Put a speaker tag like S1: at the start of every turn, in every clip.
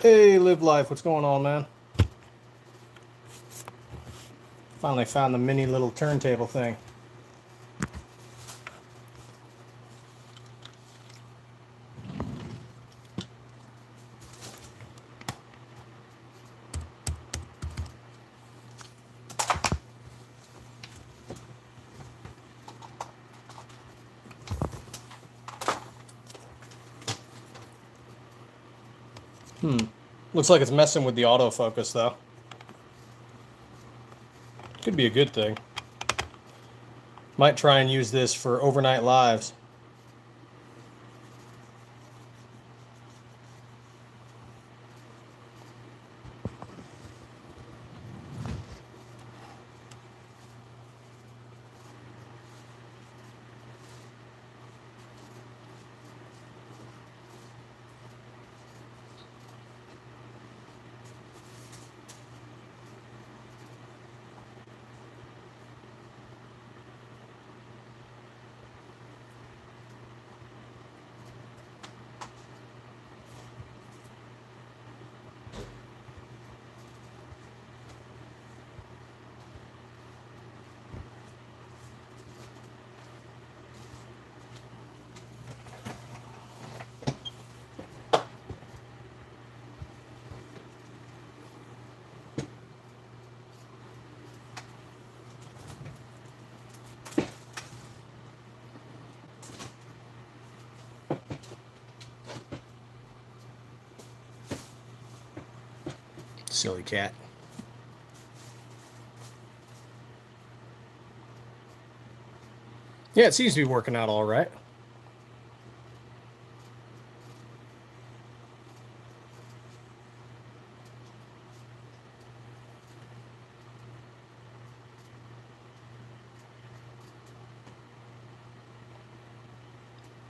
S1: Hey, Live Life, what's going on, man? Finally found the mini little turntable thing. Looks like it's messing with the autofocus, though. Could be a good thing. Might try and use this for overnight lives. Silly cat. Yeah, it seems to be working out all right.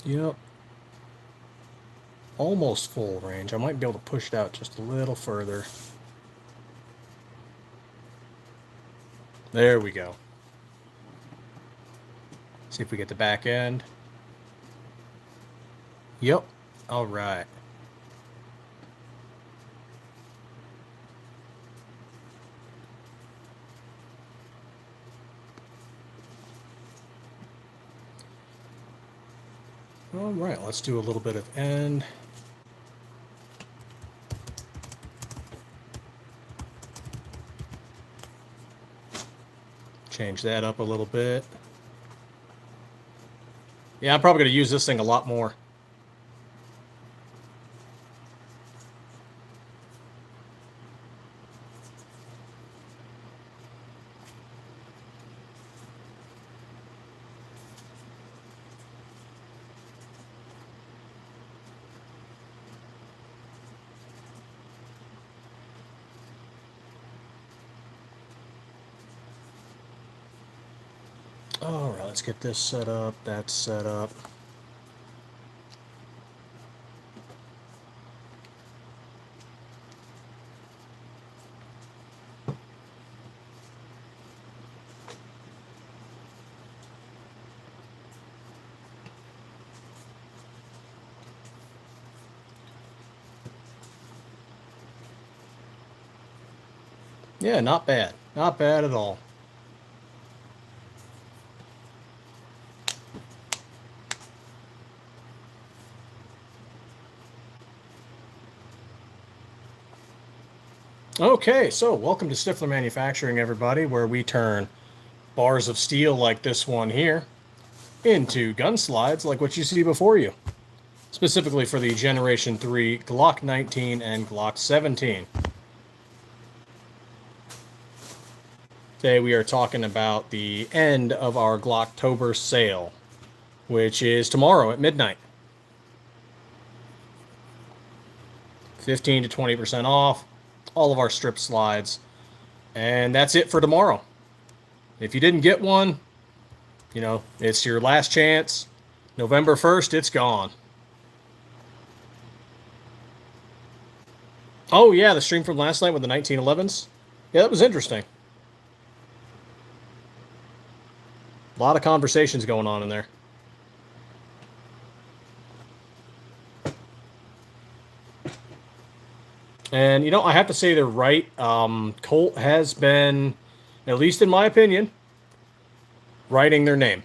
S1: Yep. Almost full range. I might be able to push it out just a little further. There we go. See if we get the back end. Yep. All right. All right, let's do a little bit of end. Change that up a little bit. Yeah, I'm probably going to use this thing a lot more. All right, let's get this set up. That's set up. Yeah, not bad. Not bad at all. Okay, so welcome to Stiffler Manufacturing, everybody, where we turn bars of steel like this one here into gun slides like what you see before you. specifically for the Generation 3 Glock 19 and Glock 17. Today we are talking about the end of our Glocktober sale, which is tomorrow at midnight. 15 to 20% off all of our strip slides. And that's it for tomorrow. If you didn't get one, you know, it's your last chance. November 1st, it's gone. Oh, yeah, the stream from last night with the 1911s. Yeah, that was interesting. A lot of conversations going on in there. And, you know, I have to say they're right. Colt has been, at least in my opinion, writing their name.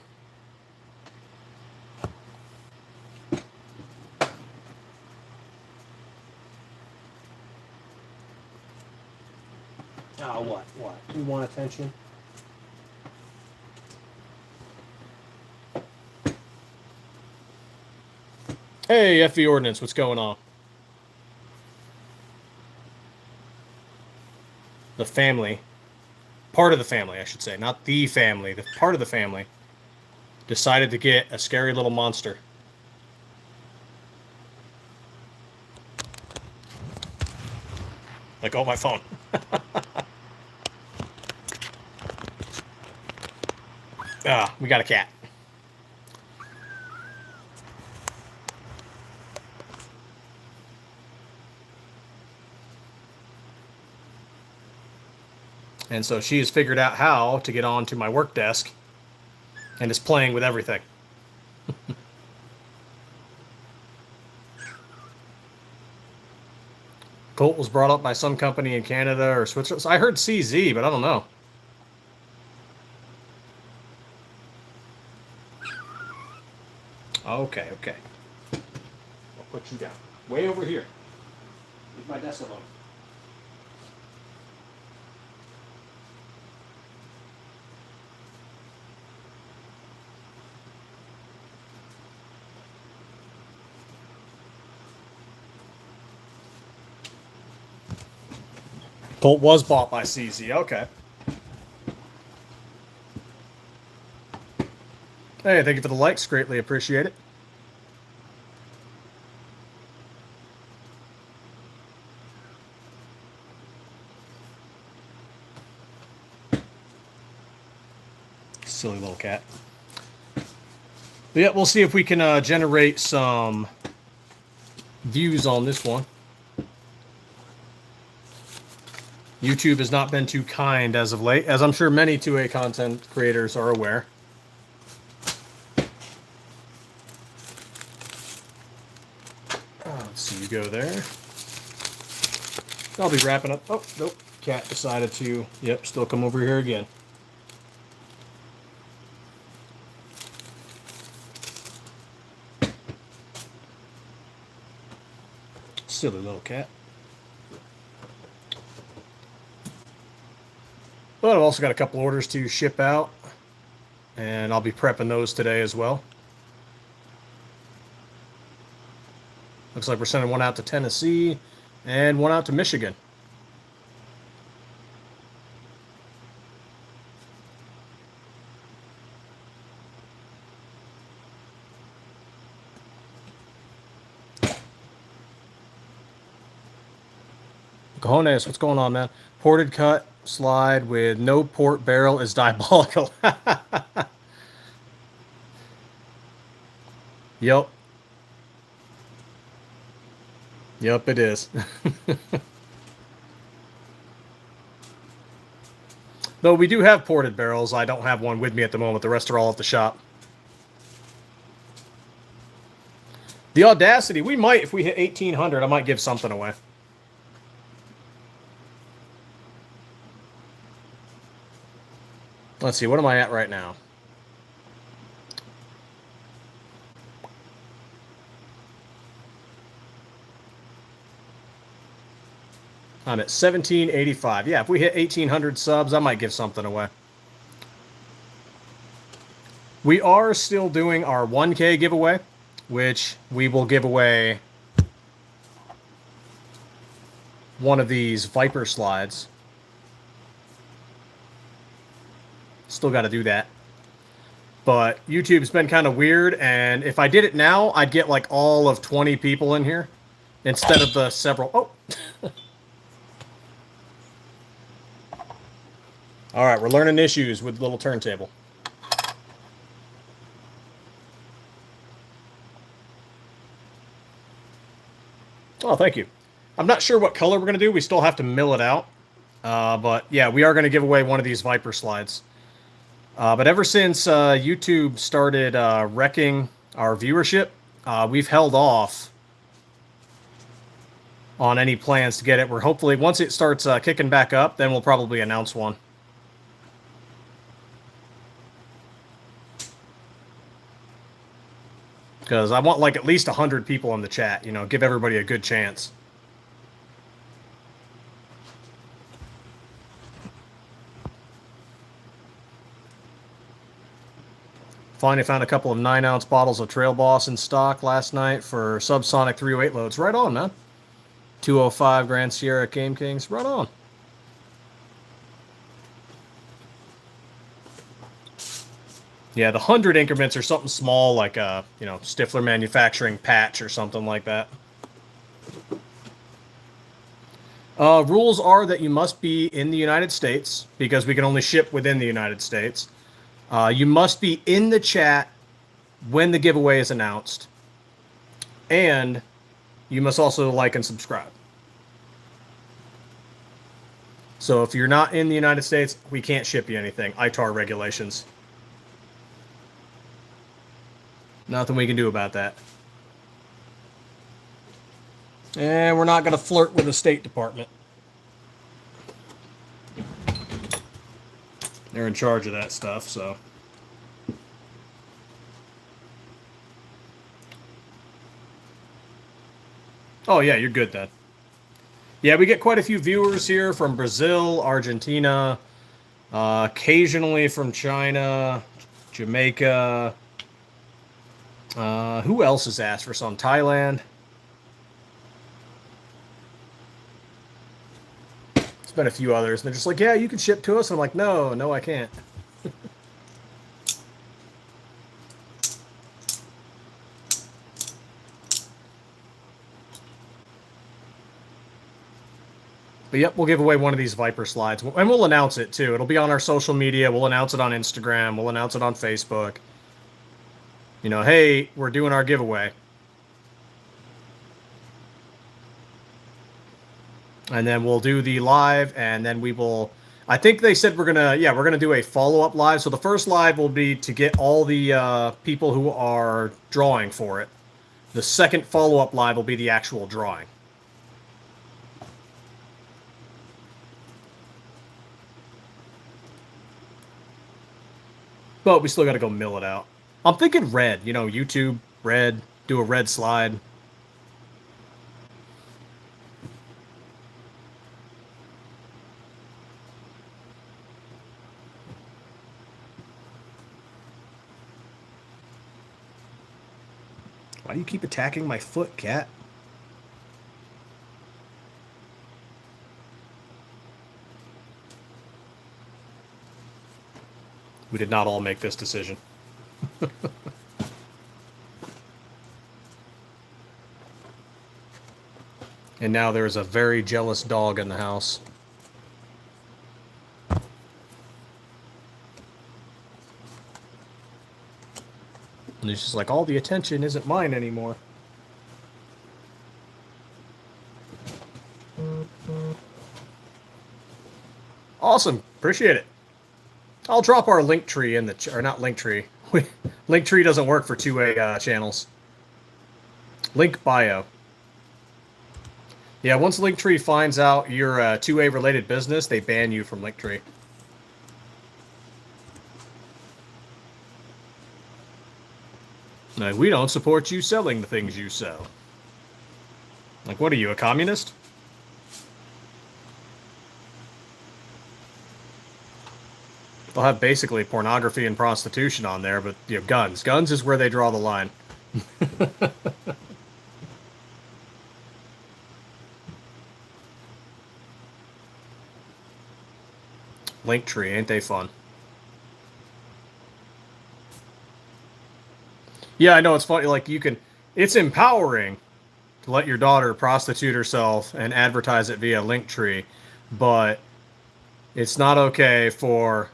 S1: Oh, what? You want attention? Hey, FE Ordnance, what's going on? The family, part of the family, I should say, not the family, the part of the family, decided to get a scary little monster. Like, oh, my phone. We got a cat. And so she has figured out how to get onto my work desk and is playing with everything. Colt was brought up by some company in Canada or Switzerland. So I heard CZ, but I don't know. Okay. I'll put you down. Way over here. Leave my desk alone. Colt was bought by CZ. Okay. Hey, thank you for the likes. Greatly appreciate it. Silly little cat. But yeah, we'll see if we can generate some views on this one. YouTube has not been too kind as of late, as I'm sure many 2A content creators are aware. Let's see, you go there. I'll be wrapping up. Oh, nope. Cat decided to, yep, still come over here again. Silly little cat. But I've also got a couple orders to ship out, and I'll be prepping those today as well. Looks like we're sending one out to Tennessee and one out to Michigan. Cojones, what's going on, man? Ported cut slide with no port barrel is diabolical. Yep. Yep, it is. Though we do have ported barrels, I don't have one with me at the moment. The rest are all at the shop. The Audacity, we might, if we hit 1,800, I might give something away. Let's see, what am I at right now? I'm at 1785. Yeah, if we hit 1,800 subs, I might give something away. We are still doing our 1K giveaway. which we will give away one of these Viper slides. Still got to do that. But YouTube's been kind of weird, and if I did it now, I'd get like all of 20 people in here instead of the several. Oh. All right, we're learning issues with the little turntable. Oh, thank you. I'm not sure what color we're going to do. We still have to mill it out. But yeah, we are going to give away one of these Viper slides. But ever since YouTube started wrecking our viewership, we've held off on any plans to get it. We're hopefully, once it starts kicking back up, then we'll probably announce one. Because I want like at least 100 people in the chat, you know, give everybody a good chance. Finally found a couple of 9-ounce bottles of Trail Boss in stock last night for subsonic 308 loads. Right on, man. 205 Grand Sierra Game Kings. Right on. Yeah, the 100 increments are something small like a, you know, Stiffler Manufacturing patch or something like that. Rules are that you must be in the United States because we can only ship within the United States. You must be in the chat when the giveaway is announced. And you must also like and subscribe. So if you're not in the United States, we can't ship you anything. ITAR regulations. Nothing we can do about that. And we're not going to flirt with the State Department. They're in charge of that stuff, so. Oh, yeah, you're good then. Yeah, we get quite a few viewers here from Brazil, Argentina, occasionally from China, Jamaica. Who else has asked for some? Thailand. It's been a few others. And they're just like, yeah, you can ship to us. I'm like, no, I can't. But yep, we'll give away one of these Viper slides. And we'll announce it, too. It'll be on our social media. We'll announce it on Instagram. We'll announce it on Facebook. You know, hey, we're doing our giveaway. And then we'll do the live, and then we will... I think they said we're going to do a follow-up live. So the first live will be to get all the people who are drawing for it. The second follow-up live will be the actual drawing. But we still got to go mill it out. I'm thinking red, you know, YouTube, red, do a red slide. Why do you keep attacking my foot, cat? We did not all make this decision. And now there's a very jealous dog in the house. And he's just like, all the attention isn't mine anymore. Awesome. Appreciate it. I'll drop our link tree in the... or not link tree. Link tree doesn't work for two-way channels. Link bio. Yeah, once Linktree finds out you're a two-way related business, they ban you from Linktree. Like, we don't support you selling the things you sell. Like, what are you, a communist? They'll have basically pornography and prostitution on there, but you know, guns. Guns is where they draw the line. Linktree, ain't they fun? Yeah, I know, it's funny. Like, you can, it's empowering to let your daughter prostitute herself and advertise it via Linktree, but it's not okay for,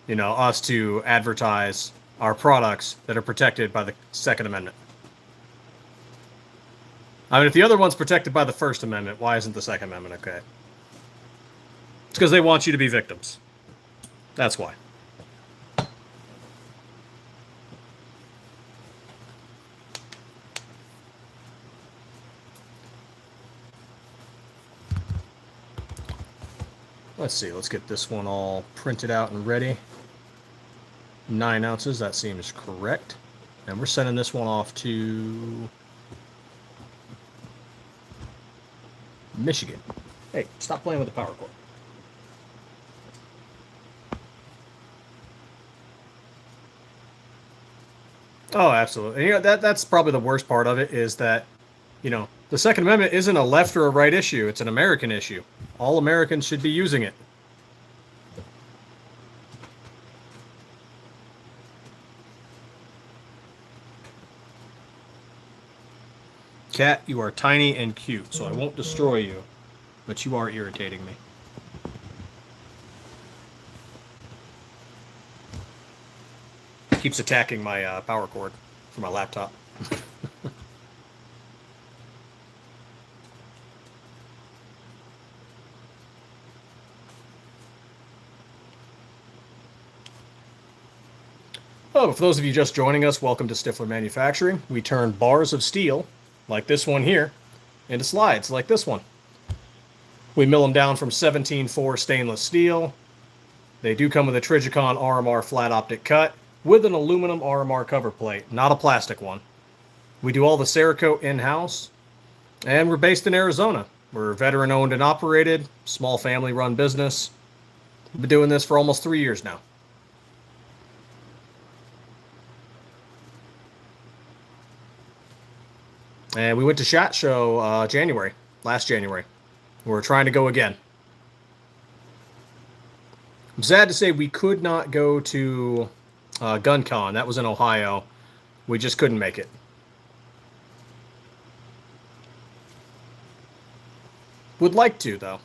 S1: you know, us to advertise our products that are protected by the Second Amendment. I mean, if the other one's protected by the First Amendment, why isn't the Second Amendment okay? It's because they want you to be victims. That's why. Let's see, let's get this one all printed out and ready. 9 ounces, that seems correct. And we're sending this one off to Michigan. Hey, stop playing with the power cord. Oh, absolutely. And, you know, that's probably the worst part of it is that, you know, the Second Amendment isn't a left or a right issue. It's an American issue. All Americans should be using it. Cat, you are tiny and cute, so I won't destroy you, but you are irritating me. Keeps attacking my power cord for my laptop. Oh, for those of you just joining us, welcome to Stiffler Manufacturing. We turn bars of steel, like this one here, into slides, like this one. We mill them down from 17.4 stainless steel. They do come with a Trigicon RMR flat optic cut with an aluminum RMR cover plate, not a plastic one. We do all the Cerakote in-house, and we're based in Arizona. We're veteran-owned and operated, small family-run business. We've been doing this for almost 3 years now. And we went to SHOT Show last January. We're trying to go again. I'm sad to say we could not go to GunCon. That was in Ohio. We just couldn't make it. Would like to, though.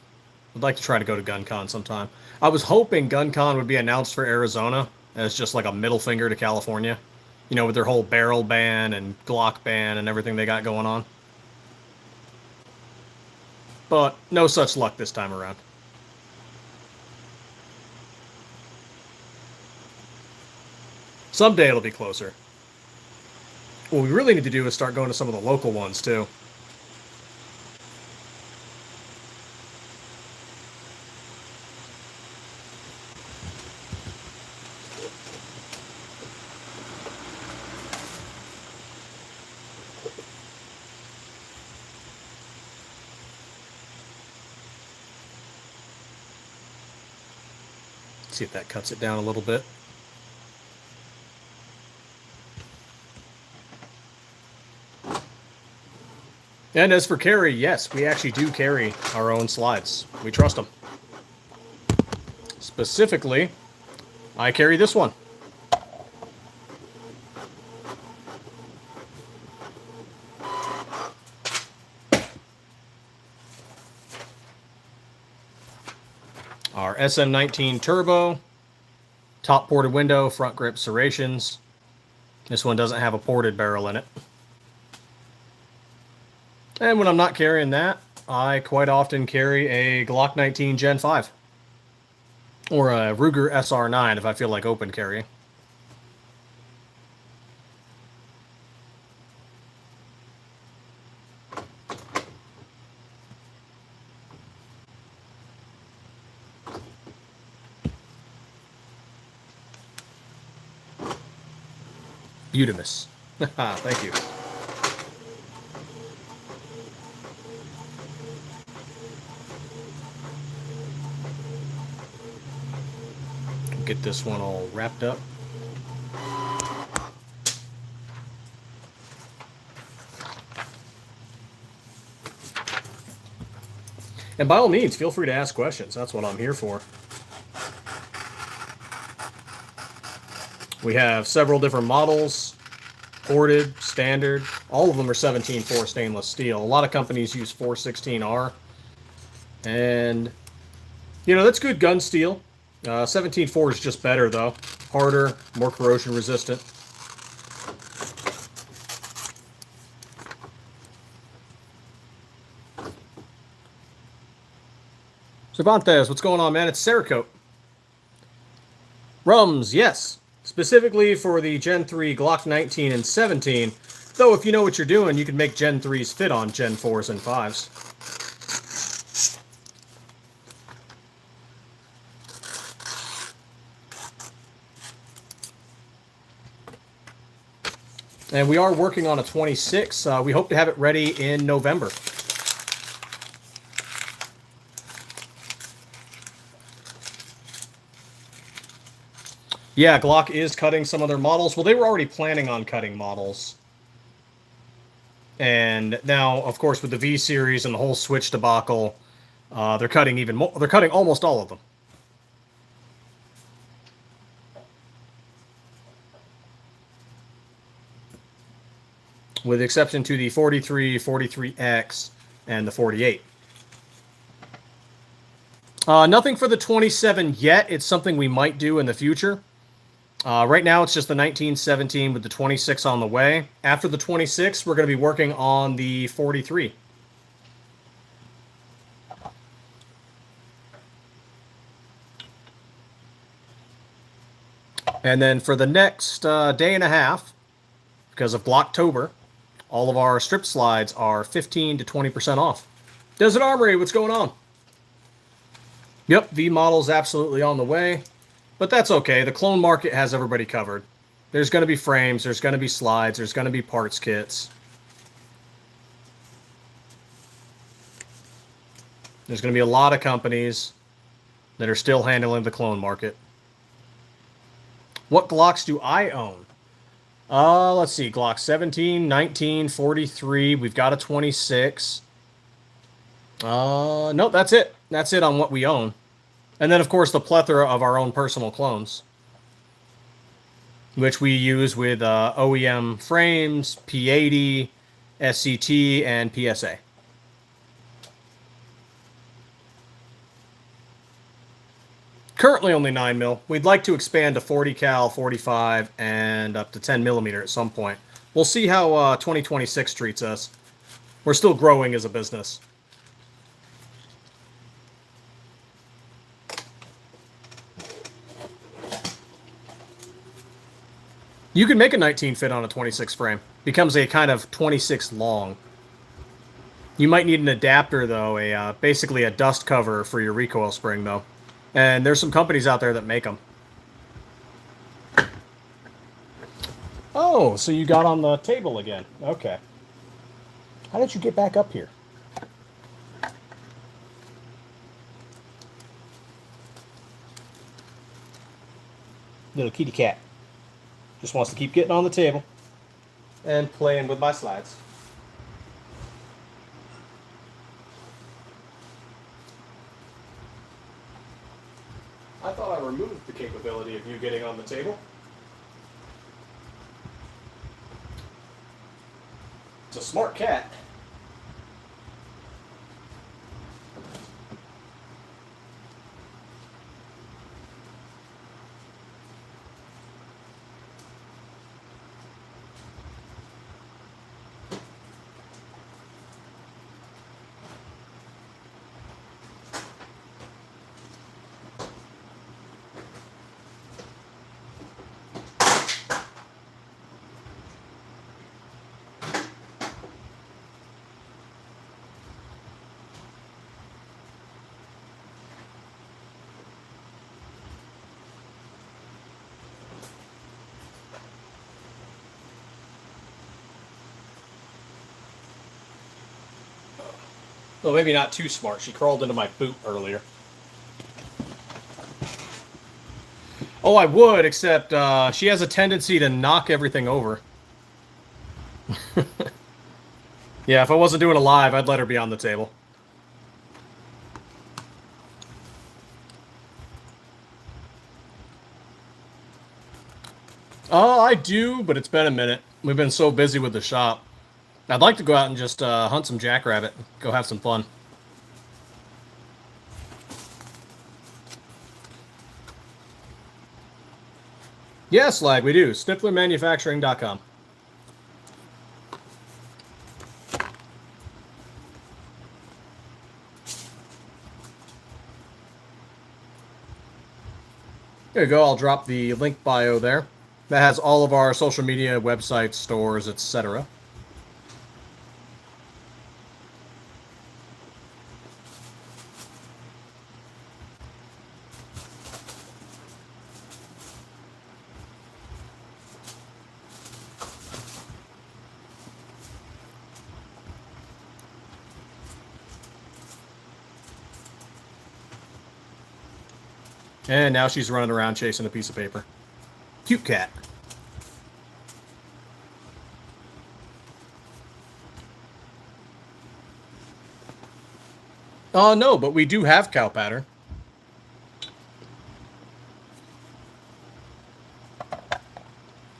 S1: Would like to try to go to GunCon sometime. I was hoping GunCon would be announced for Arizona as just like a middle finger to California. You know, with their whole barrel ban and Glock ban and everything they got going on. But no such luck this time around. Someday it'll be closer. What we really need to do is start going to some of the local ones, too. See if that cuts it down a little bit. And as for carry, yes, we actually do carry our own slides. We trust them. Specifically, I carry this one. Our SM19 Turbo, top ported window, front grip serrations. This one doesn't have a ported barrel in it. And when I'm not carrying that, I quite often carry a Glock 19 Gen 5. Or a Ruger SR9 if I feel like open carrying. Beautimus. Thank you. Get this one all wrapped up. And by all means, feel free to ask questions. That's what I'm here for. We have several different models, ported, standard. All of them are 17.4 stainless steel. A lot of companies use 416R. And, you know, that's good gun steel. 17.4 is just better, though. Harder, more corrosion resistant. Cervantes, what's going on, man? It's Cerakote. Rums, yes. Specifically for the Gen 3 Glock 19 and 17. Though if you know what you're doing, you can make Gen 3s fit on Gen 4s and 5s. And we are working on a 26. We hope to have it ready in November. Yeah, Glock is cutting some of their models. Well, they were already planning on cutting models. And now, of course, with the V series and the whole Switch debacle, they're cutting even more. They're cutting almost all of them. With the exception to the 43, 43X, and the 48. Nothing for the 27 yet. It's something we might do in the future. Right now, it's just the 1917 with the 26 on the way. After the 26, we're going to be working on the 43. And then for the next day and a half, because of Glocktober, all of our strip slides are 15 to 20% off. Desert Armory, what's going on? Yep, V model's absolutely on the way. But that's okay. The clone market has everybody covered. There's going to be frames. There's going to be slides. There's going to be parts kits. There's going to be a lot of companies that are still handling the clone market. What Glocks do I own? Let's see. Glock 17, 19, 43. We've got a 26. No, that's it. That's it on what we own. And then, of course, the plethora of our own personal clones, which we use with OEM frames, P80, SCT, and PSA. Currently only 9mm. We'd like to expand to 40 cal, 45, and up to 10mm at some point. We'll see how 2026 treats us. We're still growing as a business. You can make a 19 fit on a 26 frame. Becomes a kind of 26 long. You might need an adapter, though, basically a dust cover for your recoil spring, though. And there's some companies out there that make them. Oh, so you got on the table again. Okay. How did you get back up here? Little kitty cat. Just wants to keep getting on the table and playing with my slides. I thought I removed the capability of you getting on the table. It's a smart cat. Well, maybe not too smart. She crawled into my boot earlier. Oh, I would, except she has a tendency to knock everything over. Yeah, if I wasn't doing a live, I'd let her be on the table. Oh, I do, but it's been a minute. We've been so busy with the shop. I'd like to go out and just hunt some jackrabbit, go have some fun. Yes, Lag, we do. StifflerManufacturing.com. There you go. I'll drop the link bio there. That has all of our social media, websites, stores, etc. And now she's running around chasing a piece of paper. Cute cat. No, but we do have cow pattern.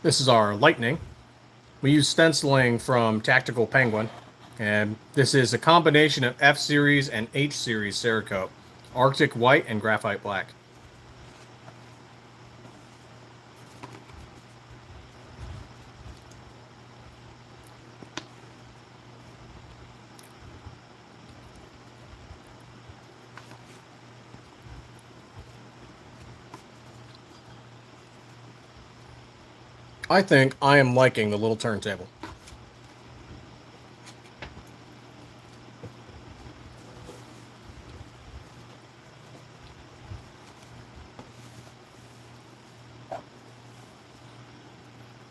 S1: This is our lightning. We use stenciling from Tactical Penguin. And this is a combination of F Series and H Series Cerakote. Arctic white and graphite black. I think I am liking the little turntable.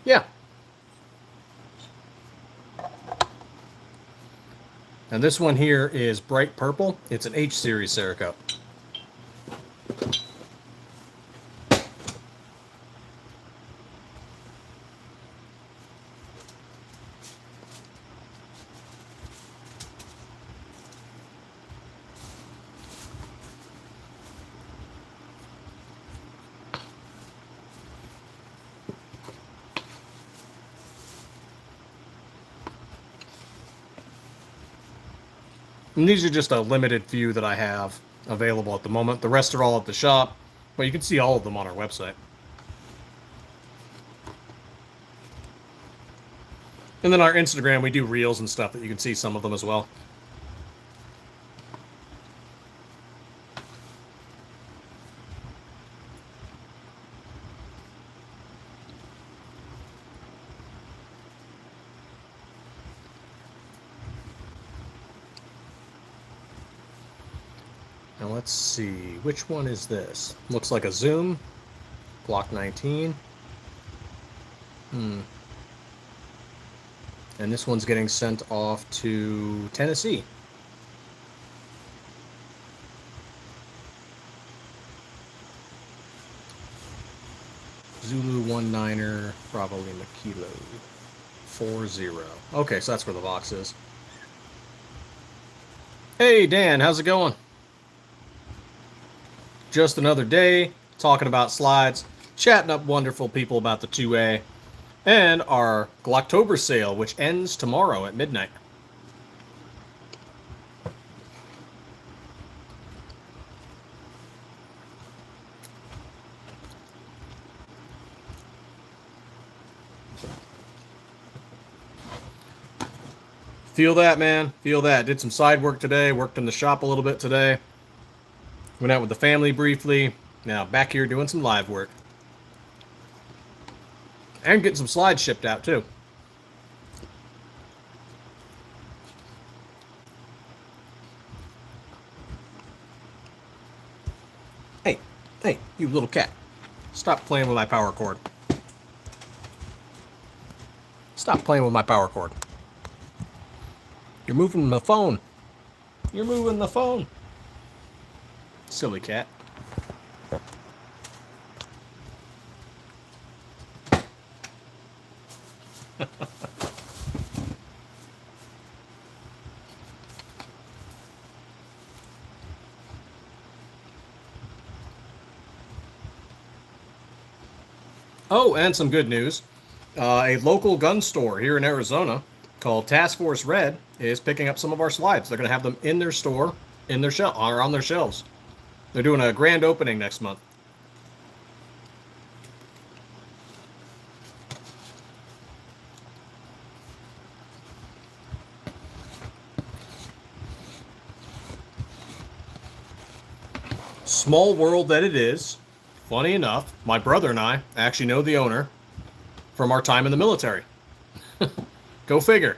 S1: Yeah. And this one here is bright purple. It's an H Series Cerakote. And these are just a limited few that I have available at the moment. The rest are all at the shop, but you can see all of them on our website. And then our Instagram, we do reels and stuff that you can see some of them as well. Now let's see, which one is this? Looks like a Zoom, Block 19. And this one's getting sent off to Tennessee. Zulu 19er, Bravo Lima Kilo 40. Okay, so that's where the box is. Hey Dan, how's it going? Just another day, talking about slides, chatting up wonderful people about the 2A, and our Glocktober sale, which ends tomorrow at midnight. Feel that, man. Feel that. Did some side work today, worked in the shop a little bit today. Went out with the family briefly. Now back here doing some live work. And getting some slides shipped out too. Hey, you little cat. Stop playing with my power cord. Stop playing with my power cord. You're moving the phone. You're moving the phone. Silly cat. Oh, and some good news. A local gun store here in Arizona called Task Force Red is picking up some of our slides. They're going to have them in their store, in their shelf, or on their shelves. They're doing a grand opening next month. Small world that it is. Funny enough, my brother and I actually know the owner from our time in the military. Go figure.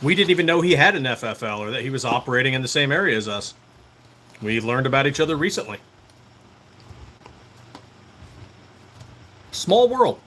S1: We didn't even know he had an FFL or that he was operating in the same area as us. We learned about each other recently. Small world.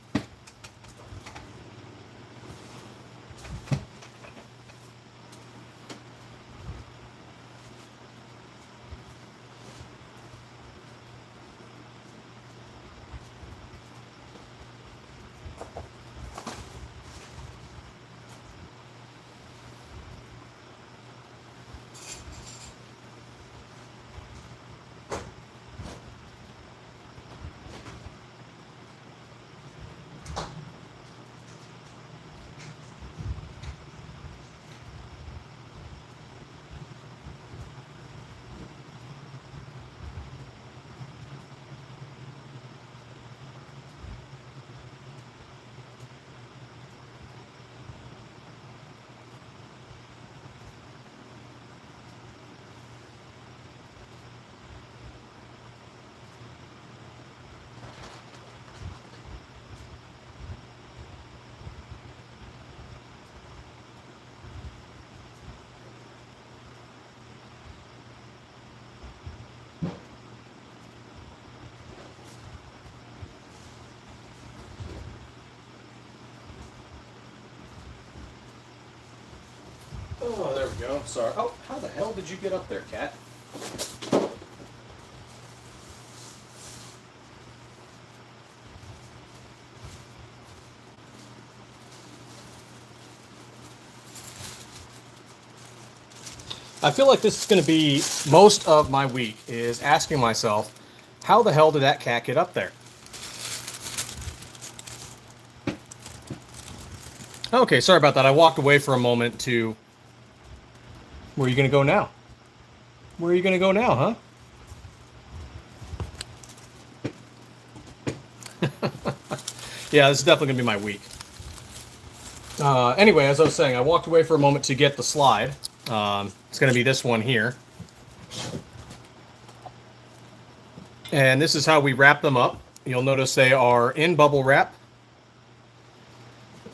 S1: Oh, there we go. Sorry. Oh, how the hell did you get up there, cat? I feel like this is going to be most of my week is asking myself, how the hell did that cat get up there? Okay, sorry about that. I walked away for a moment to... Where are you going to go now? Where are you going to go now, huh? Yeah, this is definitely going to be my week. Anyway, as I was saying, I walked away for a moment to get the slide. It's going to be this one here. And this is how we wrap them up. You'll notice they are in bubble wrap.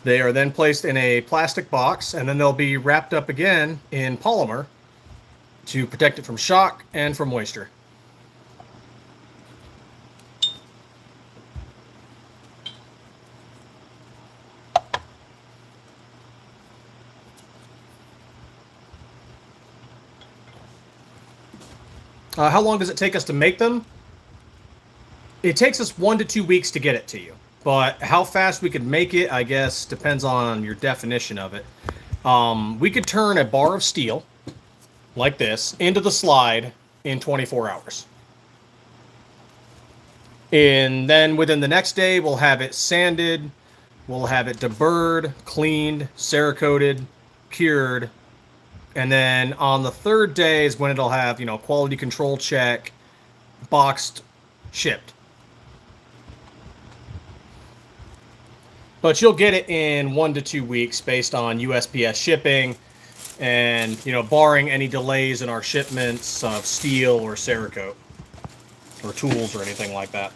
S1: They are then placed in a plastic box, and then they'll be wrapped up again in polymer to protect it from shock and from moisture. How long does it take us to make them? It takes us 1 to 2 weeks to get it to you. But how fast we could make it, I guess, depends on your definition of it. We could turn a bar of steel, like this, into the slide in 24 hours. And then within the next day, we'll have it sanded, we'll have it deburred, cleaned, Cerakoted, cured. And then on the third day is when it'll have, quality control check, boxed, shipped. But you'll get it in 1 to 2 weeks based on USPS shipping and, barring any delays in our shipments of steel or Cerakote or tools or anything like that.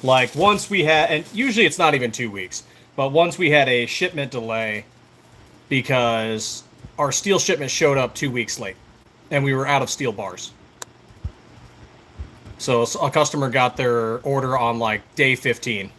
S1: Like once we had, and usually it's not even 2 weeks, but once we had a shipment delay because our steel shipment showed up 2 weeks late and we were out of steel bars. So a customer got their order on like day 15.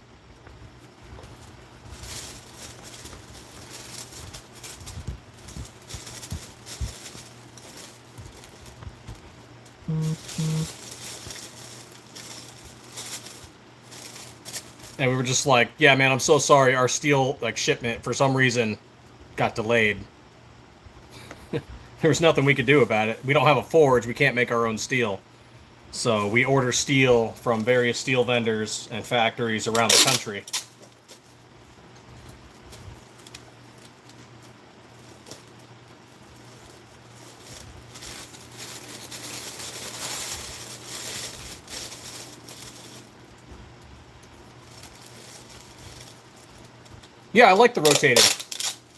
S1: And we were just like, yeah, man, I'm so sorry. Our steel like shipment for some reason got delayed. There was nothing we could do about it. We don't have a forge. We can't make our own steel. So we order steel from various steel vendors and factories around the country. Yeah, I like the rotating.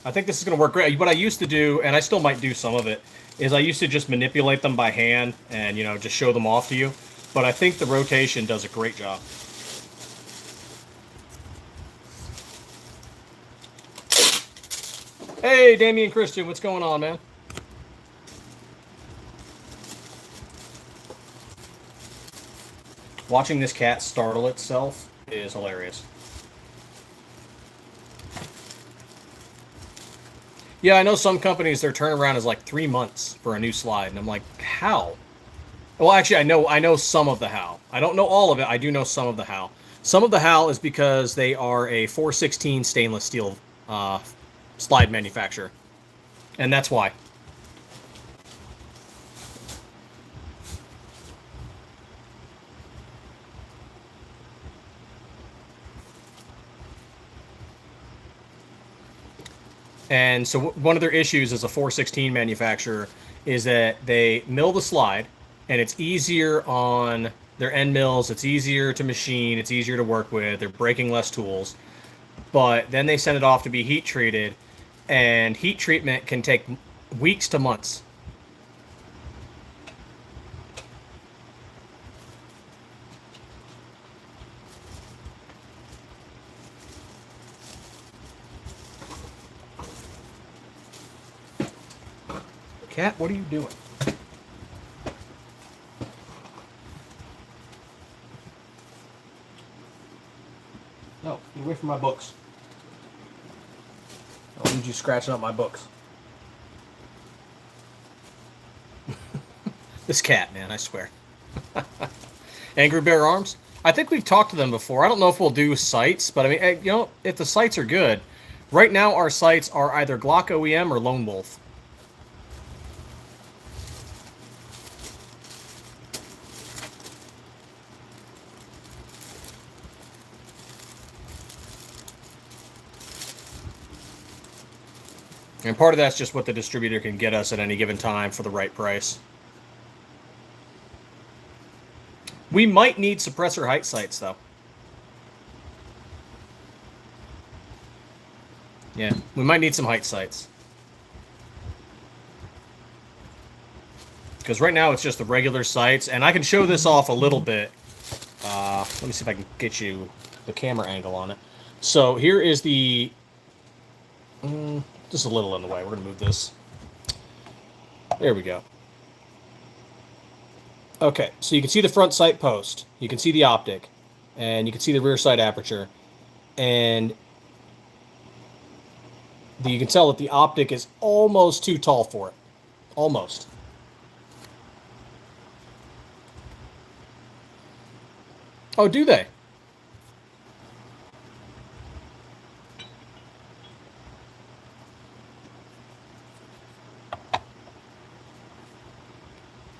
S1: I think this is going to work great. What I used to do, and I still might do some of it, is I used to just manipulate them by hand and, you know, just show them off to you. But I think the rotation does a great job. Hey, Damian Christian, what's going on, man? Watching this cat startle itself is hilarious. Yeah, I know some companies, their turnaround is like 3 months for a new slide, and I'm like, how? Well, actually, I know some of the how. I don't know all of it. I do know some of the how. Some of the how is because they are a 416 stainless steel slide manufacturer, and that's why. And so one of their issues as a 416 manufacturer is that they mill the slide, and it's easier on their end mills. It's easier to machine. It's easier to work with. They're breaking less tools. But then they send it off to be heat treated, and heat treatment can take weeks to months. Cat, what are you doing? No, get away from my books. I don't need you scratching up my books. This cat, man, I swear. Angry Bear Arms? I think we've talked to them before. I don't know if we'll do sites, but I mean, you know, if the sites are good. Right now, our sites are either Glock OEM or Lone Wolf. And part of that's just what the distributor can get us at any given time for the right price. We might need suppressor height sights, though. Yeah, we might need some height sights. Because right now it's just the regular sights, and I can show this off a little bit. Let me see if I can get you the camera angle on it. So here is the... just a little in the way. We're going to move this. There we go. Okay, so you can see the front sight post. You can see the optic. And you can see the rear sight aperture. And you can tell that the optic is almost too tall for it. Almost. Oh, do they?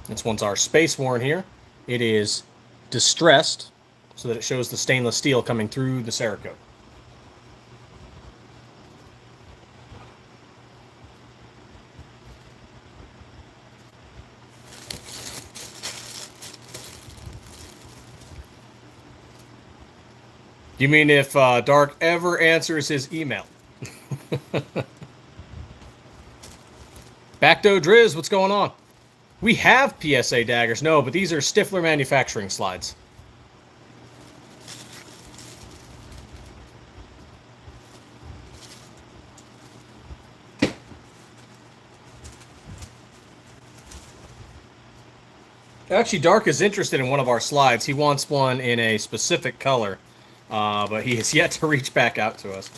S1: This one's our space worn here. It is distressed so that it shows the stainless steel coming through the Cerakote. You mean if Dark ever answers his email? Backdoor Driz, what's going on? We have PSA daggers. No, but these are Stiffler Manufacturing slides. Actually, Dark is interested in one of our slides. He wants one in a specific color, but he has yet to reach back out to us.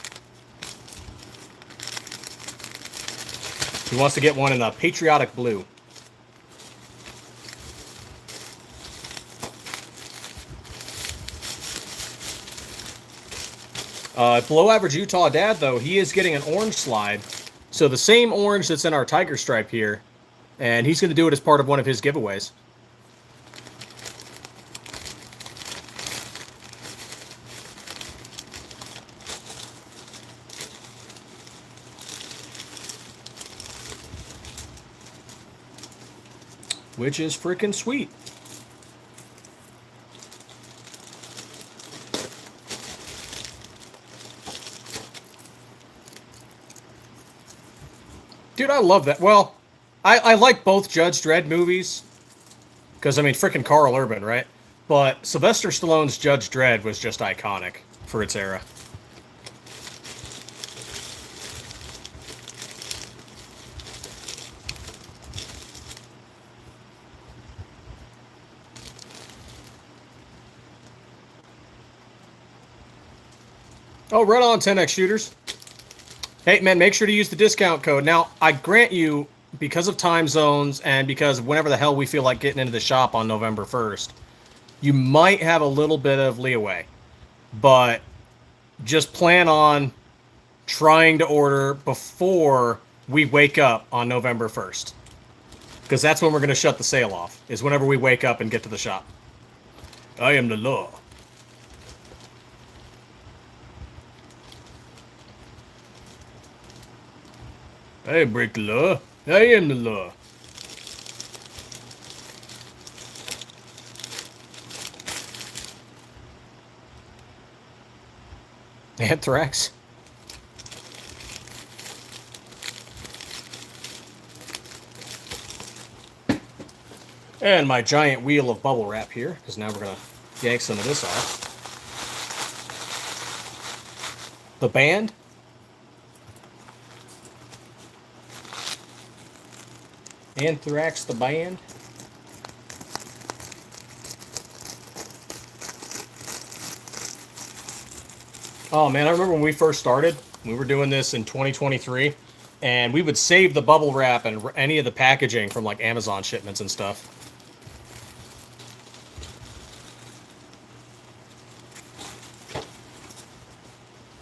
S1: He wants to get one in a patriotic blue. Below average Utah dad, though, he is getting an orange slide. So the same orange that's in our tiger stripe here. And he's going to do it as part of one of his giveaways. Which is freaking sweet. Dude, I love that. Well, I like both Judge Dredd movies. Because, I mean, freaking Carl Urban, right? But Sylvester Stallone's Judge Dredd was just iconic for its era. Oh, right on, 10x shooters. Hey, man, make sure to use the discount code. Now, I grant you, because of time zones and because whenever the hell we feel like getting into the shop on November 1st, you might have a little bit of leeway. But just plan on trying to order before we wake up on November 1st. Because that's when we're going to shut the sale off, is whenever we wake up and get to the shop. I am the law. I break the law. I am the law. Anthrax. And my giant wheel of bubble wrap here, because now we're going to yank some of this off. The band. Anthrax the band. Oh man, I remember when we first started, we were doing this in 2023, and we would save the bubble wrap and any of the packaging from like Amazon shipments and stuff.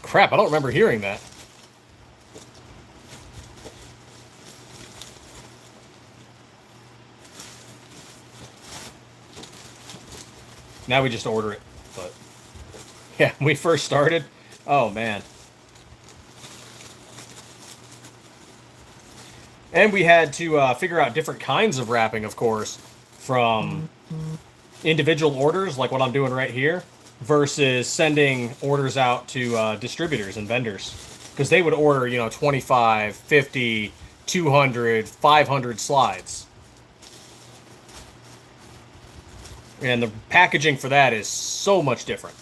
S1: Crap, I don't remember hearing that. Now we just order it, but yeah, when we first started, oh man. And we had to figure out different kinds of wrapping, of course, from individual orders, like what I'm doing right here, versus sending orders out to distributors and vendors. Because they would order, 25, 50, 200, 500 slides. And the packaging for that is so much different.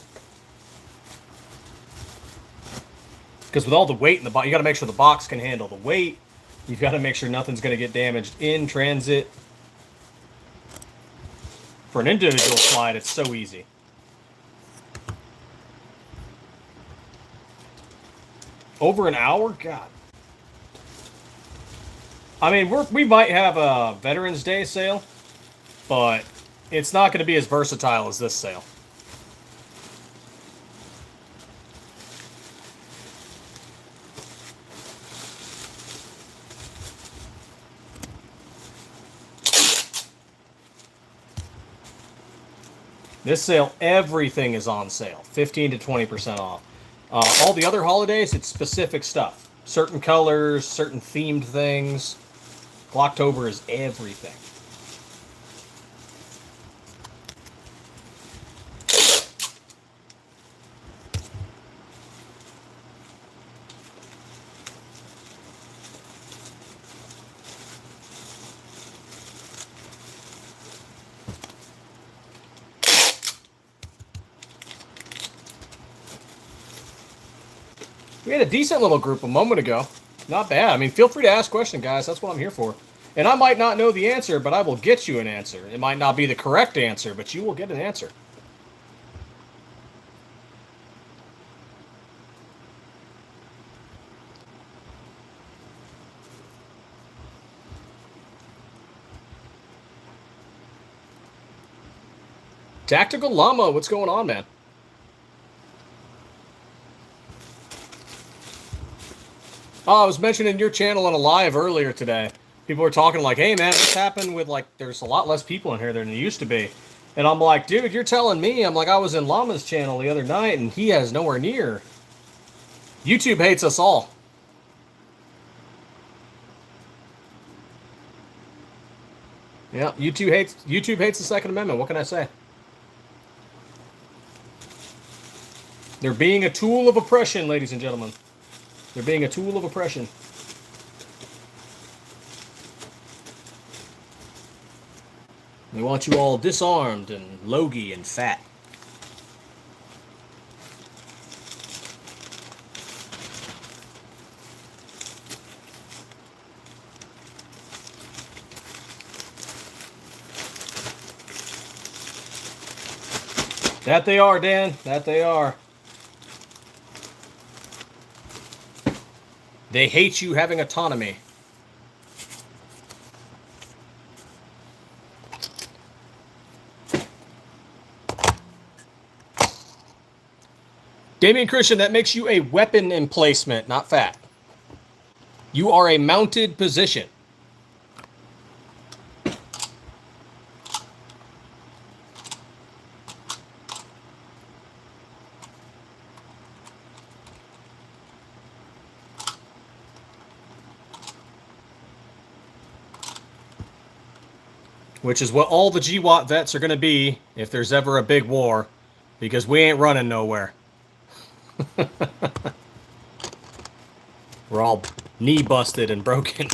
S1: Because with all the weight in the box, you got to make sure the box can handle the weight. You've got to make sure nothing's going to get damaged in transit. For an individual slide, it's so easy. Over an hour? God. I mean, we might have a Veterans Day sale, but it's not going to be as versatile as this sale. This sale, everything is on sale. 15 to 20% off. All the other holidays, it's specific stuff. Certain colors, certain themed things. Glocktober is everything. We had a decent little group a moment ago. Not bad. I mean, feel free to ask questions, guys. That's what I'm here for. And I might not know the answer, but I will get you an answer. It might not be the correct answer, but you will get an answer. Tactical Llama, what's going on, man? Oh, I was mentioning your channel on a live earlier today. People were talking like, hey man, what's happened with like, there's a lot less people in here than there used to be. And I'm like, dude, you're telling me. I'm like, I was in Llama's channel the other night and he has nowhere near. YouTube hates us all. Yeah, YouTube hates the Second Amendment. What can I say? They're being a tool of oppression, ladies and gentlemen. They're being a tool of oppression. They want you all disarmed and logy and fat. That they are, Dan. That they are. They hate you having autonomy. Damian Christian, that makes you a weapon emplacement, not fat. You are a mounted position. Which is what all the GWAT vets are going to be if there's ever a big war, because we ain't running nowhere. We're all knee busted and broken.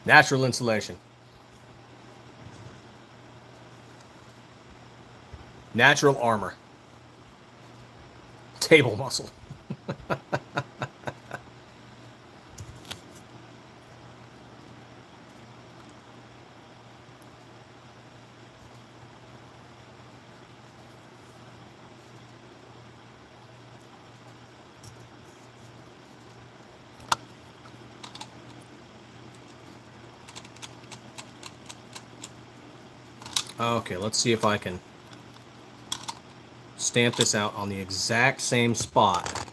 S1: Natural insulation. Natural armor. Table muscle. Okay, let's see if I can stamp this out on the exact same spot.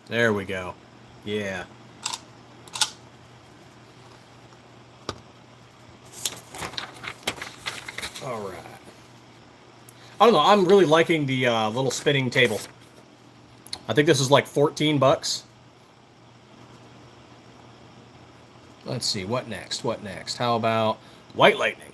S1: There we go. Yeah. All right. I don't know. I'm really liking the little spinning table. I think this is like 14 bucks. Let's see, what next? What next? How about White Lightning?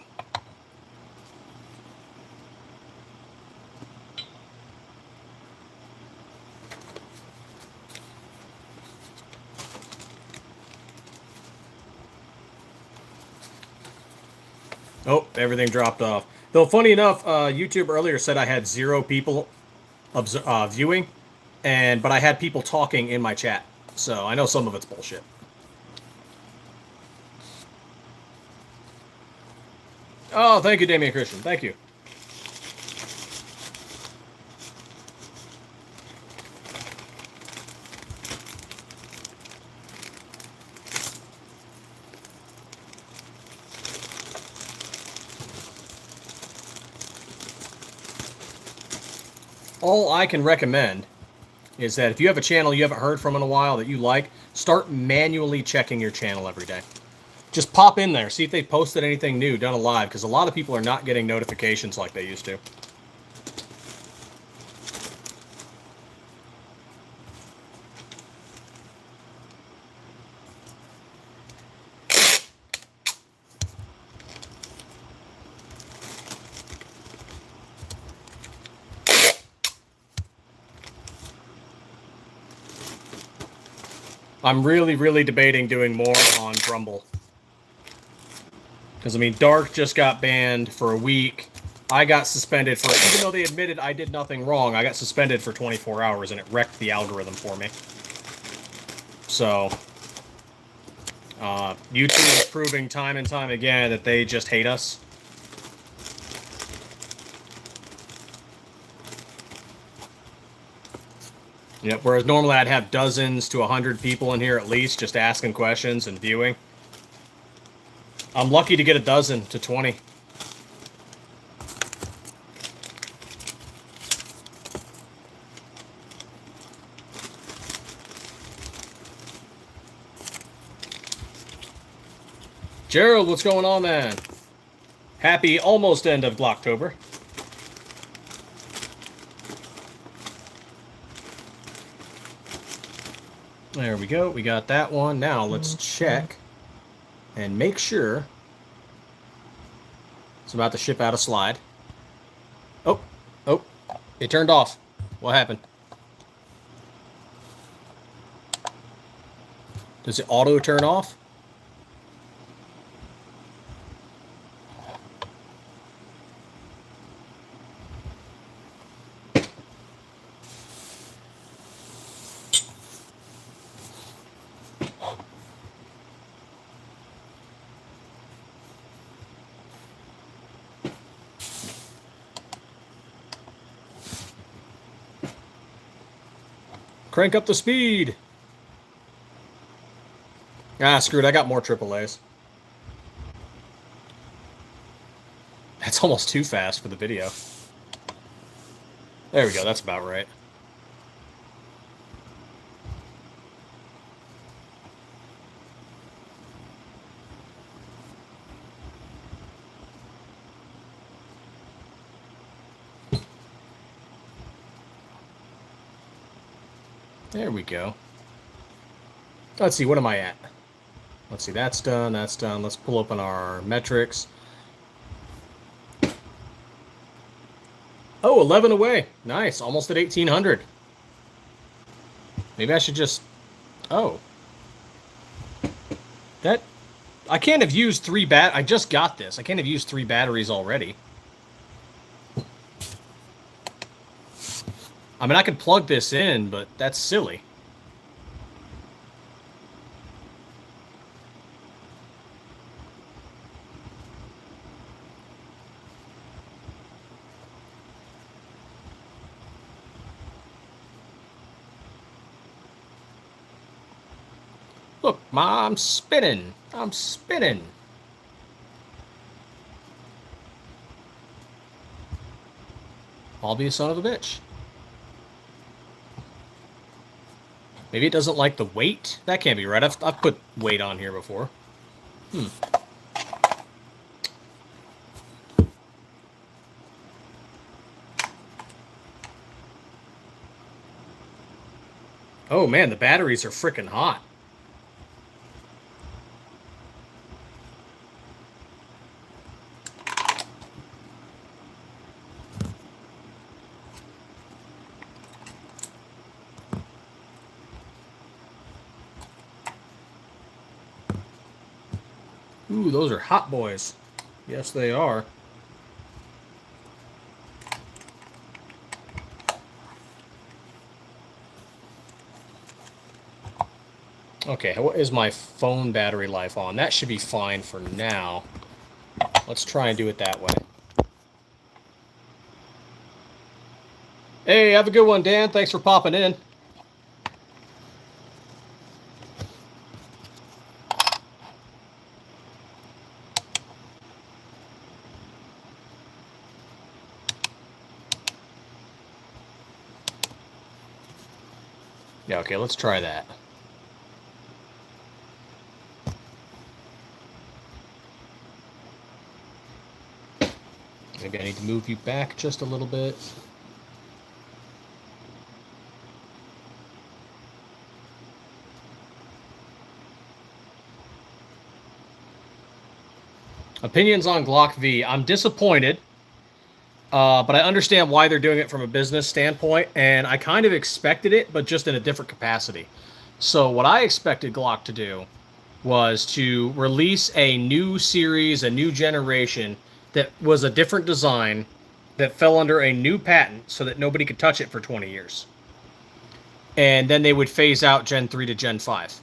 S1: Oh, everything dropped off. Though, funny enough, YouTube earlier said I had 0 people viewing, but I had people talking in my chat. So I know some of it's bullshit. Oh, thank you, Damian Christian. Thank you. All I can recommend is that if you have a channel you haven't heard from in a while that you like, start manually checking your channel every day. Just pop in there, see if they posted anything new done live, because a lot of people are not getting notifications like they used to. I'm really debating doing more on Grumble. Because, I mean, Dark just got banned for a week. I got suspended for, even though they admitted I did nothing wrong, I got suspended for 24 hours and it wrecked the algorithm for me. So, YouTube is proving time and time again that they just hate us. Yep, whereas normally I'd have dozens to 100 people in here at least just asking questions and viewing. I'm lucky to get a dozen to 20. Gerald, what's going on, man? Happy almost end of Glocktober. There we go. We got that one. Now let's check and make sure it's about to ship out a slide. Oh, it turned off. What happened? Does it auto turn off? Crank up the speed. Ah, screw it. I got more AAAs. That's almost too fast for the video. There we go. That's about right. There we go. Let's see, what am I at? Let's see, that's done, that's done. Let's pull open our metrics. Oh, 11 away. Nice, almost at 1,800. Maybe I should just... Oh. That... I can't have used 3 I just got this. I can't have used 3 batteries already. I mean, I could plug this in, but that's silly. Look, I'm spinning. I'm spinning. I'll be a son of a bitch. Maybe it doesn't like the weight? That can't be right. I've put weight on here before. Oh man, the batteries are freaking hot. Ooh, those are hot boys. Yes, they are. Okay, what is my phone battery life on? That should be fine for now. Let's try and do it that way. Hey, have a good one, Dan. Thanks for popping in. Yeah, okay, let's try that. Maybe I need to move you back just a little bit. Opinions on Glock V. I'm disappointed. But I understand why they're doing it from a business standpoint, and I kind of expected it, but just in a different capacity. So what I expected Glock to do was to release a new series, a new generation that was a different design that fell under a new patent so that nobody could touch it for 20 years. And then they would phase out Gen 3 to Gen 5.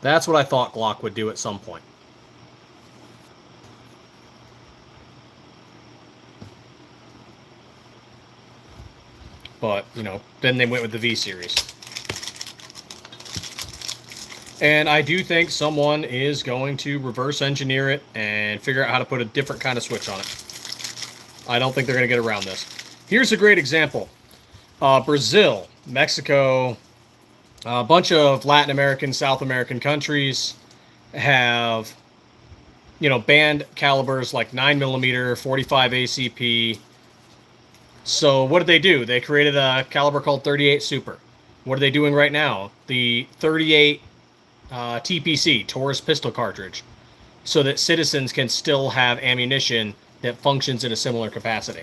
S1: That's what I thought Glock would do at some point. But, you know, then they went with the V series. And I do think someone is going to reverse engineer it and figure out how to put a different kind of switch on it. I don't think they're going to get around this. Here's a great example. Brazil, Mexico, a bunch of Latin American, South American countries have, you know, banned calibers like 9mm, 45 ACP. So what did they do? They created a caliber called 38 Super. What are they doing right now? The 38 TPC, Taurus pistol cartridge, so that citizens can still have ammunition that functions in a similar capacity.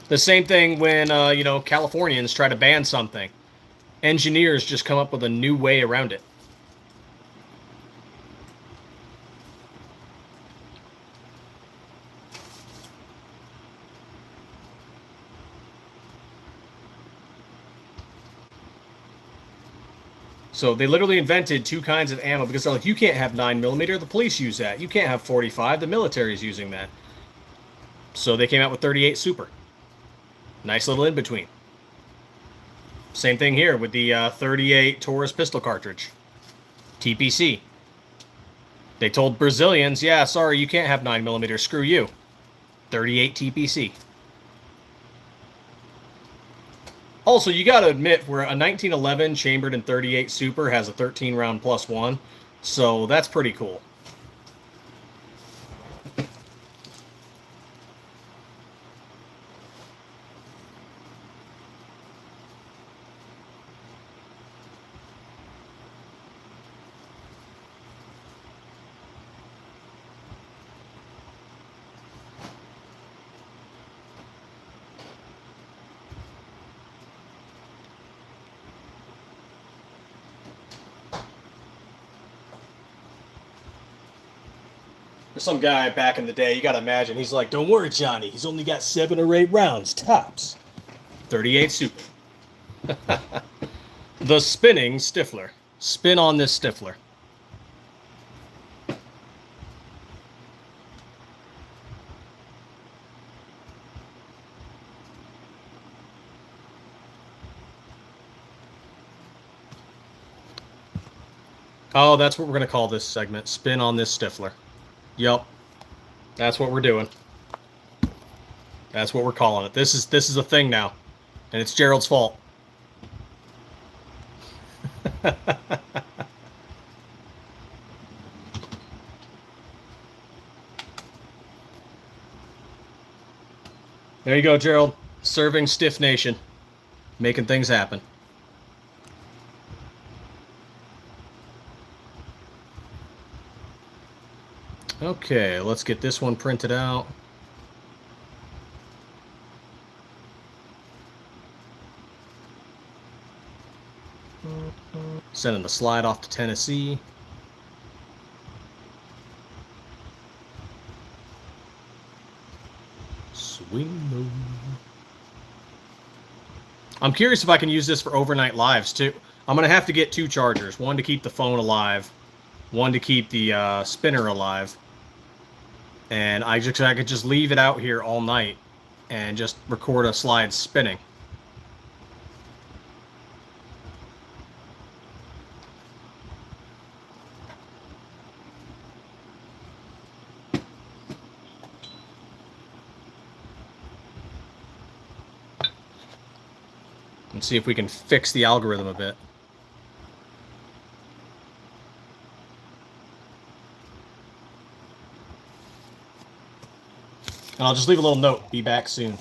S1: The same thing when, you know, Californians try to ban something. Engineers just come up with a new way around it. So they literally invented two kinds of ammo because they're like, you can't have 9mm, the police use that. You can't have 45, the military is using that. So they came out with 38 Super. Nice little in-between. Same thing here with the 38 Taurus pistol cartridge. TPC. They told Brazilians, yeah, sorry, you can't have 9mm, screw you. 38 TPC. Also, you got to admit, where a 1911 chambered in 38 Super has a 13-round +1, so that's pretty cool. There's some guy back in the day, you gotta imagine, he's like, don't worry, Johnny, he's only got 7 or 8 rounds, tops. 38 Super. The spinning Stiffler. Spin on this Stiffler. Oh, that's what we're gonna call this segment. Spin on this Stiffler. Yep. That's what we're doing. That's what we're calling it. This is a thing now. And it's Gerald's fault. There you go, Gerald. Serving Stiff Nation. Making things happen. Okay, let's get this one printed out. Sending the slide off to Tennessee. Swing low. I'm curious if I can use this for overnight lives too. I'm going to have to get 2 chargers. One to keep the phone alive. One to keep the spinner alive. And I could just leave it out here all night and just record a slide spinning. And see if we can fix the algorithm a bit. And I'll just leave a little note. Be back soon.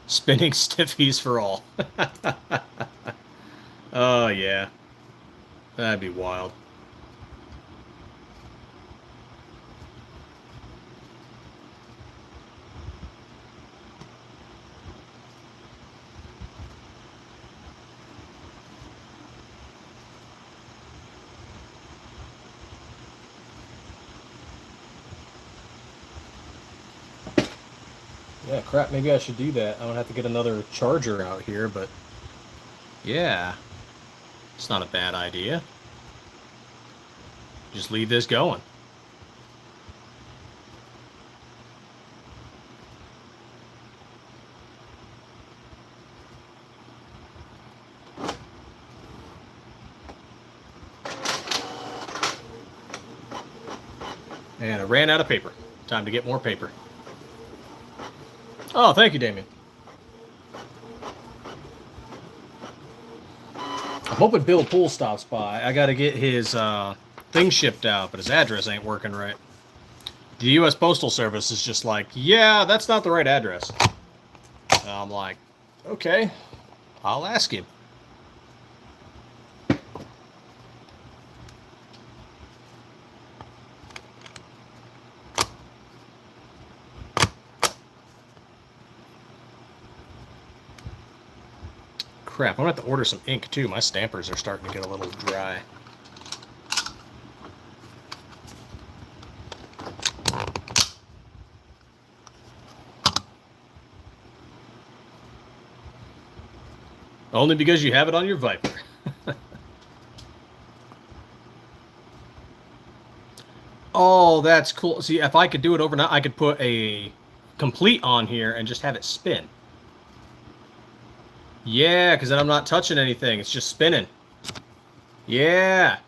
S1: Spinning stiffies for all. Oh, yeah. That'd be wild. Yeah, crap, maybe I should do that. I don't have to get another charger out here, but yeah, it's not a bad idea. Just leave this going. And I ran out of paper. Time to get more paper. Oh, thank you, Damien. I'm hoping Bill Poole stops by. I got to get his thing shipped out, but his address ain't working right. The U.S. Postal Service is just like, yeah, that's not the right address. And I'm like, okay, I'll ask him. Crap, I'm going to have to order some ink, too. My stampers are starting to get a little dry. Only because you have it on your Viper. Oh, that's cool. See, if I could do it overnight, I could put a complete on here and just have it spin. Yeah, because then I'm not touching anything. It's just spinning. Yeah.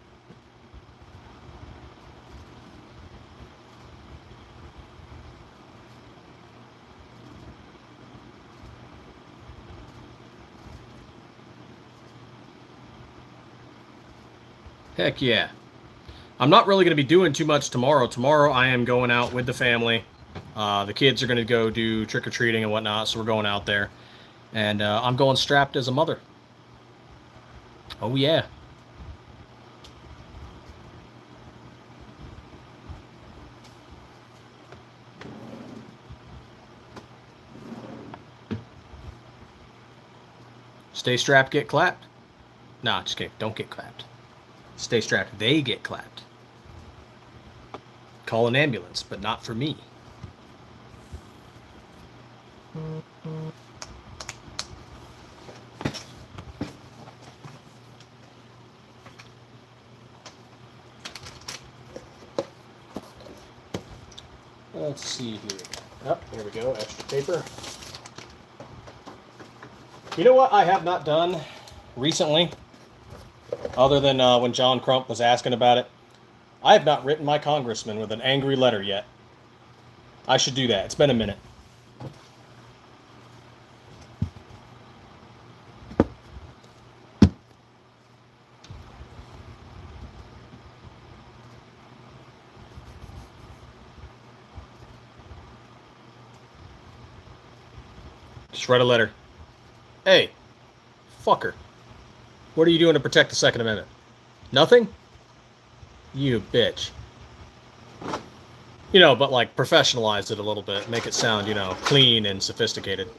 S1: Heck yeah. I'm not really going to be doing too much tomorrow. Tomorrow I am going out with the family. The kids are going to go do trick-or-treating and whatnot, so we're going out there. And I'm going strapped as a mother. Oh, yeah. Stay strapped, get clapped. Nah, just kidding. Don't get clapped. Stay strapped, they get clapped. Call an ambulance, but not for me. Let's see here. Oh, here we go. Extra paper. You know what I have not done recently, other than when John Crump was asking about it? I have not written my congressman with an angry letter yet. I should do that. It's been a minute. Just write a letter. Hey, fucker. What are you doing to protect the Second Amendment? Nothing? You bitch. You know, but like professionalize it a little bit. Make it sound, you know, clean and sophisticated.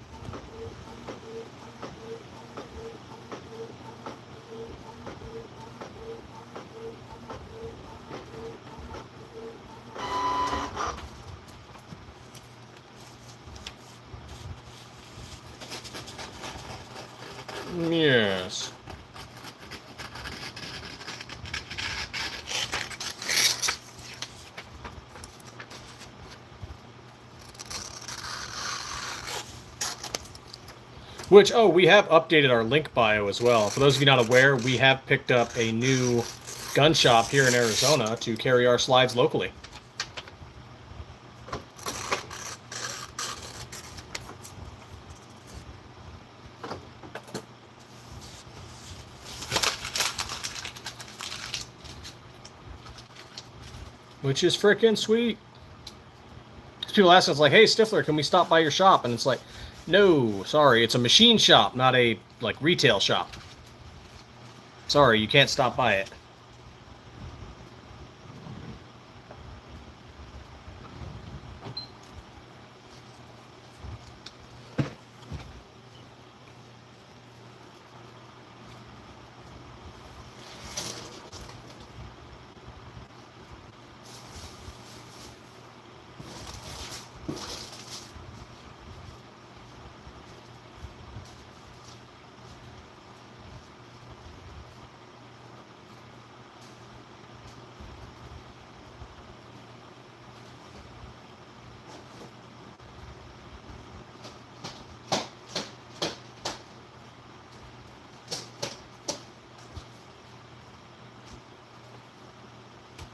S1: Yes. Which, oh, we have updated our link bio as well. For those of you not aware, we have picked up a new gun shop here in Arizona to carry our slides locally. Which is freaking sweet. People ask us, like, hey, Stiffler, can we stop by your shop? And it's like, no, sorry, it's a machine shop, not a, like, retail shop. Sorry, you can't stop by it.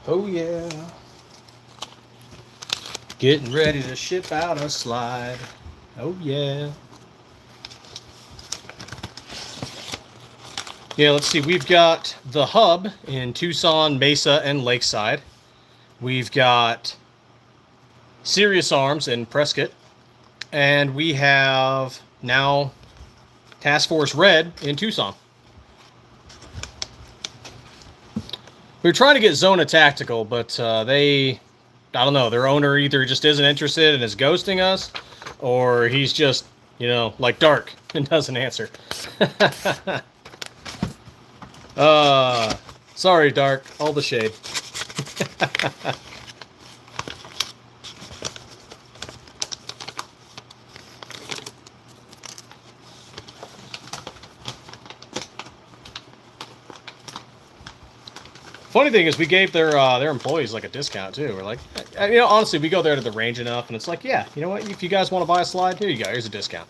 S1: Oh yeah. Getting ready to ship out a slide. Oh yeah. Yeah, let's see. We've got the hub in Tucson, Mesa, and Lakeside. We've got Sirius Arms in Prescott. And we have now Task Force Red in Tucson. We were trying to get Zona Tactical, but I don't know, their owner either just isn't interested and is ghosting us, or he's just, like Dark and doesn't answer. Sorry, Dark. All the shade. Funny thing is, we gave their employees like a discount too. We're like, honestly, we go there to the range enough, and it's like, yeah, you know what? If you guys want to buy a slide, here you go. Here's a discount.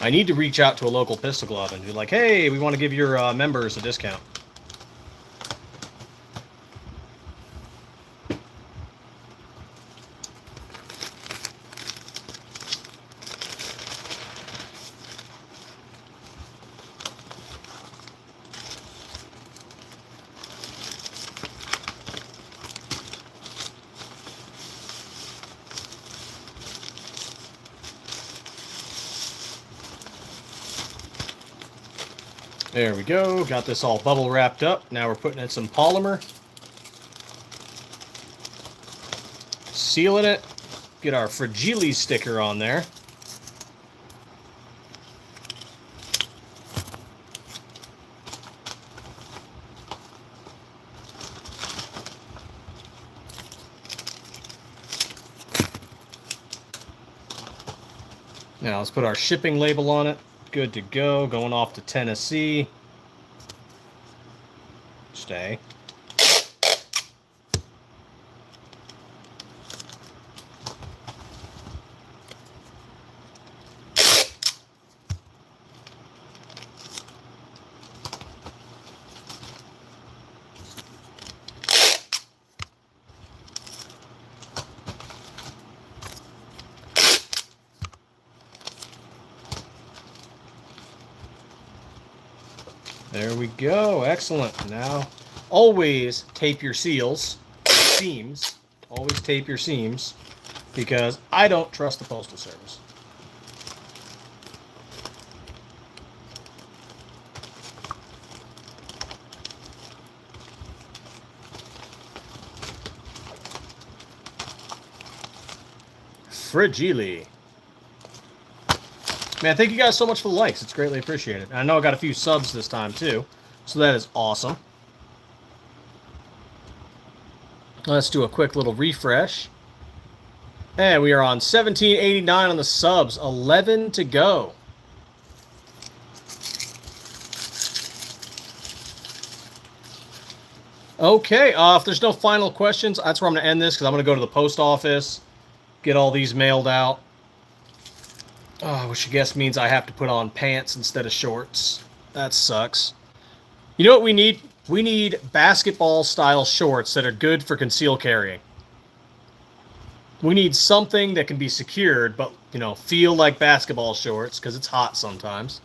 S1: I need to reach out to a local pistol club and be like, hey, we want to give your members a discount. There we go. Got this all bubble wrapped up. Now we're putting in some polymer. Sealing it. Get our Fragile sticker on there. Now let's put our shipping label on it. Good to go. Going off to Tennessee. Stay. There we go. Excellent. Now, always tape your seams. Always tape your seams, because I don't trust the Postal Service. Fragile. Man, thank you guys so much for the likes. It's greatly appreciated. I know I got a few subs this time, too. So that is awesome. Let's do a quick little refresh. And we are on 1789 on the subs. 11 to go. Okay, if there's no final questions, that's where I'm going to end this, because I'm going to go to the post office, get all these mailed out. Which I guess means I have to put on pants instead of shorts. That sucks. You know what we need? We need basketball-style shorts that are good for concealed carrying. We need something that can be secured, but, feel like basketball shorts, because it's hot sometimes,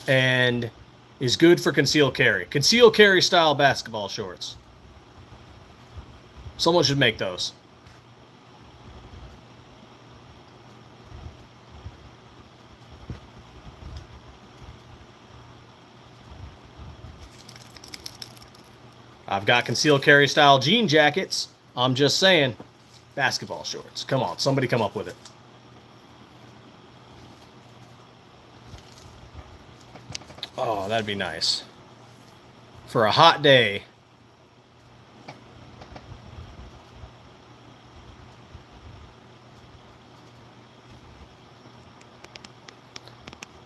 S1: and is good for concealed carry. Concealed carry-style basketball shorts. Someone should make those. I've got concealed carry style jean jackets. I'm just saying, basketball shorts. Come on, somebody come up with it. Oh, that'd be nice. For a hot day.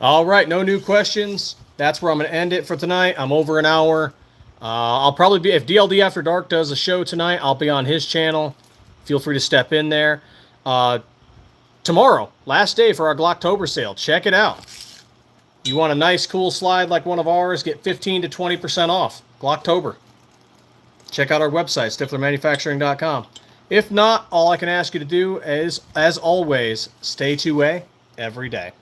S1: All right, no new questions. That's where I'm going to end it for tonight. I'm over an hour. I'll probably be, if DLD After Dark does a show tonight, I'll be on his channel. Feel free to step in there. Tomorrow, last day for our Glocktober sale. Check it out. You want a nice, cool slide like one of ours, get 15 to 20% off. Glocktober. Check out our website, stifflermanufacturing.com. If not, all I can ask you to do is, as always, stay 2A every day.